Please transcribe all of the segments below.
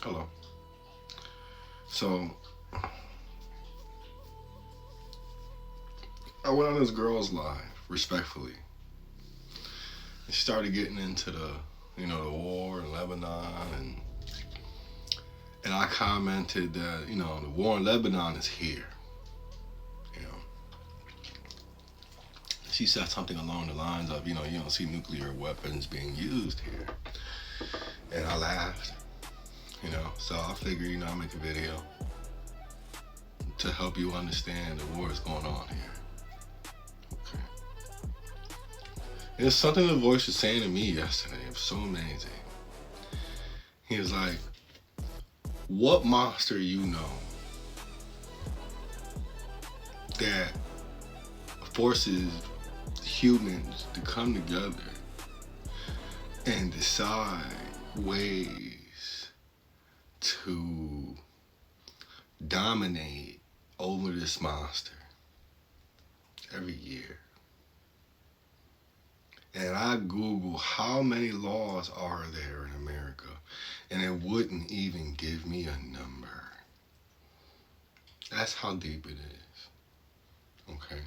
Hello. So I went on this girl's live, respectfully. She started getting into the war in Lebanon, and I commented that, the war in Lebanon is here. You know, she said something along the lines of, you don't see nuclear weapons being used here, and I laughed. So I figured, I'll make a video to help you understand the war is going on here. Okay. It's something the voice was saying to me yesterday. It was so amazing. He was like, what monster you know that forces humans to come together and decide ways to dominate over this monster every year? And I Google how many laws are there in America, and it wouldn't even give me a number. That's how deep it is. Okay.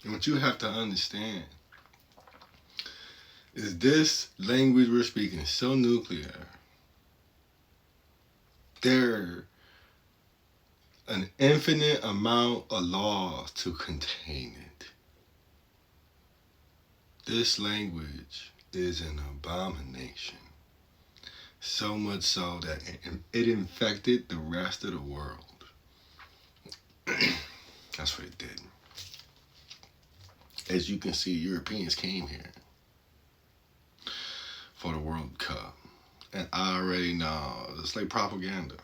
And what you have to understand is this language we're speaking is so nuclear. There are an infinite amount of laws to contain it. This language is an abomination. So much so that it infected the rest of the world. That's what it did. As you can see, Europeans came here for the World Cup. And I already know, it's like propaganda.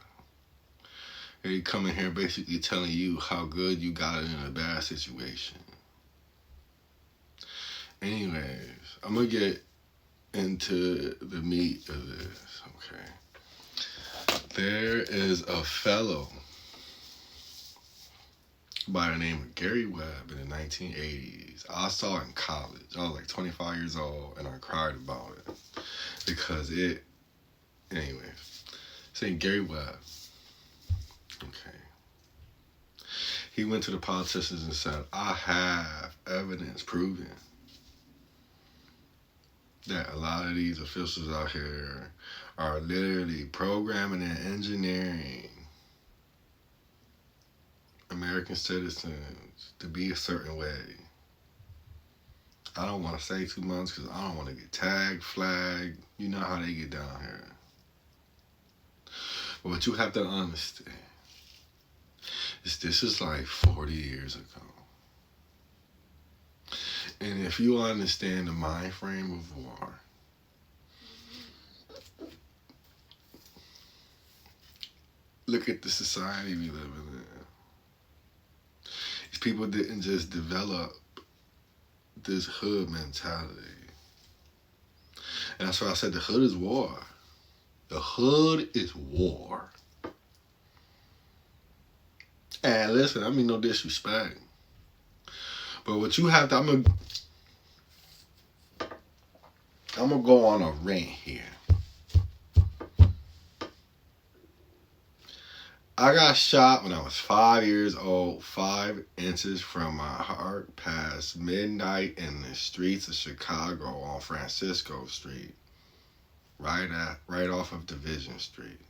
They come in here basically telling you how good you got it in a bad situation. Anyways, I'm going to get into the meat of this, okay? There is a fellow by the name of Gary Webb in the 1980s. I saw it in college. I was like 25 years old, and I cried about it because anyways, saying Gary Webb, okay. He went to the politicians and said, I have evidence proving that a lot of these officials out here are literally programming and engineering American citizens to be a certain way. I don't want to say too much because I don't want to get tagged, flagged. You know how they get down here. But what you have to understand is this is like 40 years ago. And if you understand the mind frame of war, look at the society we live in. These people didn't just develop this hood mentality. And that's why I said the hood is war. The hood is war. And listen, I mean no disrespect. But what you have to, I'm gonna go on a rant here. I got shot when I was 5 years old, 5 inches from my heart, past midnight in the streets of Chicago on Francisco Street, right off of Division Street.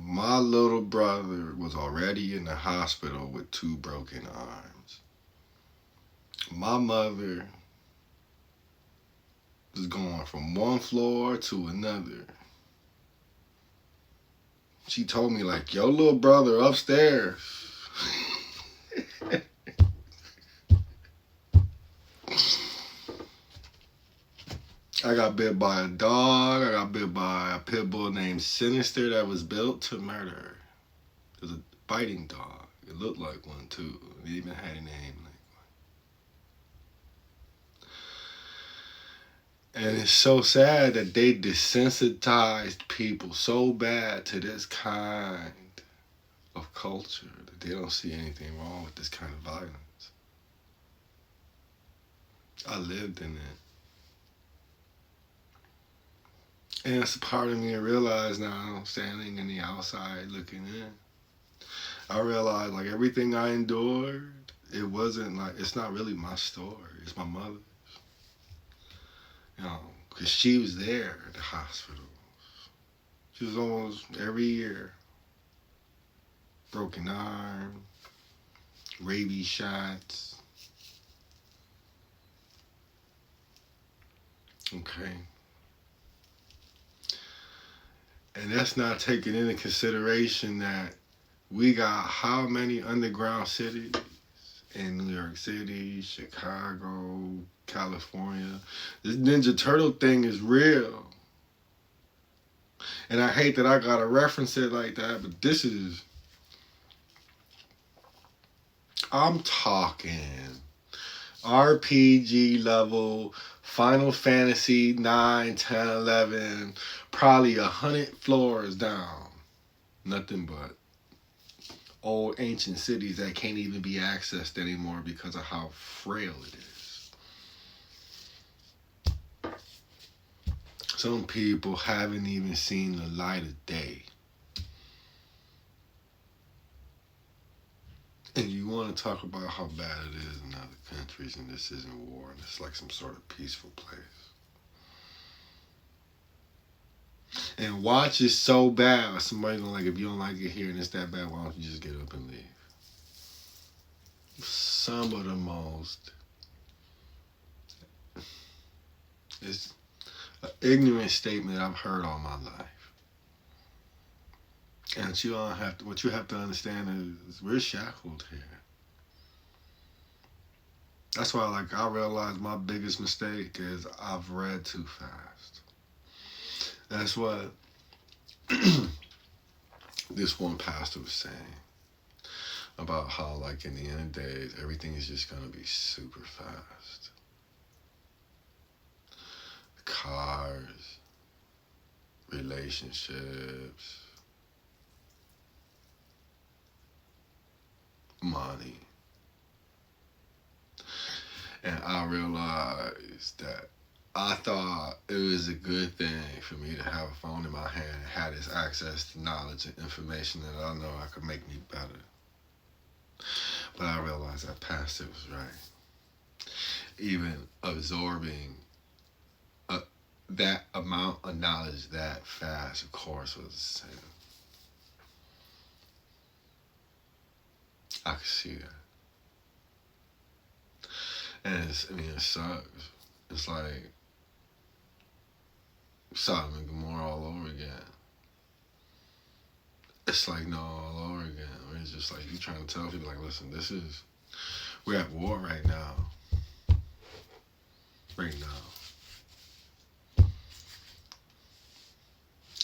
My little brother was already in the hospital with 2 broken arms. My mother was going from one floor to another. She told me, like, your little brother upstairs. I got bit by a dog. I got bit by a pit bull named Sinister that was built to murder. It was a fighting dog. It looked like one, too. It even had a name like one. And it's so sad that they desensitized people so bad to this kind of culture that they don't see anything wrong with this kind of violence. I lived in it. And it's a part of me to realize now, standing in the outside looking in, I realized like everything I endured, it wasn't like, it's not really my story. It's my mother. You know, because she was there at the hospital. She was almost every year. Broken arm, rabies shots. Okay. And that's not taking into consideration that we got how many underground cities in New York City, Chicago, California. This Ninja Turtle thing is real. And I hate that I gotta reference it like that, but this is, I'm talking RPG level, Final Fantasy 9, 10, 11, probably 100 floors down. Nothing but old ancient cities that can't even be accessed anymore because of how frail it is. Some people haven't even seen the light of day. And you want to talk about how bad it is in other countries and this isn't war and it's like some sort of peaceful place. And watch is so bad. Somebody's gonna like, if you don't like it here and it's that bad, why don't you just get up and leave? Some of the most, it's an ignorant statement I've heard all my life. And you all have to, what you have to understand is we're shackled here. That's why, like, I realized my biggest mistake is I've read too fast. That's what this one pastor was saying about how, like, in the end of days, everything is just gonna be super fast. Cars, relationships, money. And I realized that I thought it was a good thing for me to have a phone in my hand, had this access to knowledge and information that I know I could make me better. But I realized that pastor was right. Even absorbing that amount of knowledge that fast, of course, was the same. I could see that. And it sucks. It's like Sodom and Gomorrah all over again. It's like, no, all over again. It's just like, you're trying to tell people, like, listen, we're at war right now. Right now.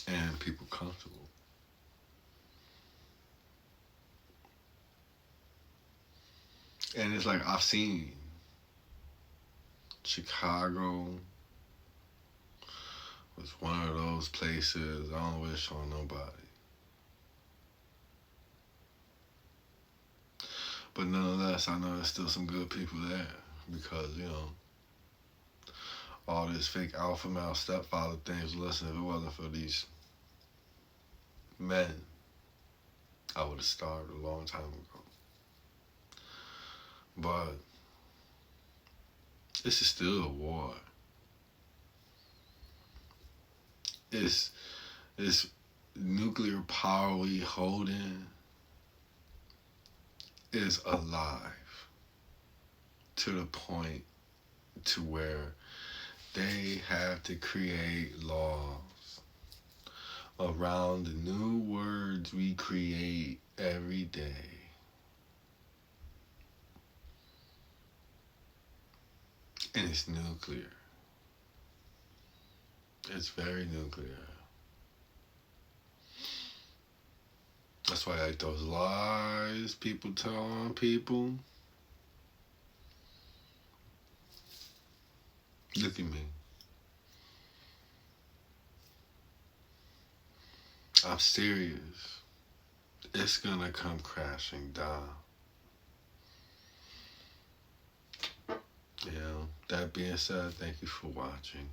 And people comfortable. And it's like, I've seen Chicago was one of those places I don't wish on nobody. But nonetheless, I know there's still some good people there because, all this fake alpha male stepfather things. Listen, if it wasn't for these men, I would have starved a long time ago. But this is still a war. This nuclear power we holding is alive to the point to where they have to create laws around the new words we create every day. And it's nuclear. It's very nuclear. That's why, like, those lies people tell on people. Look at me. I'm serious. It's gonna come crashing down. That being said, thank you for watching.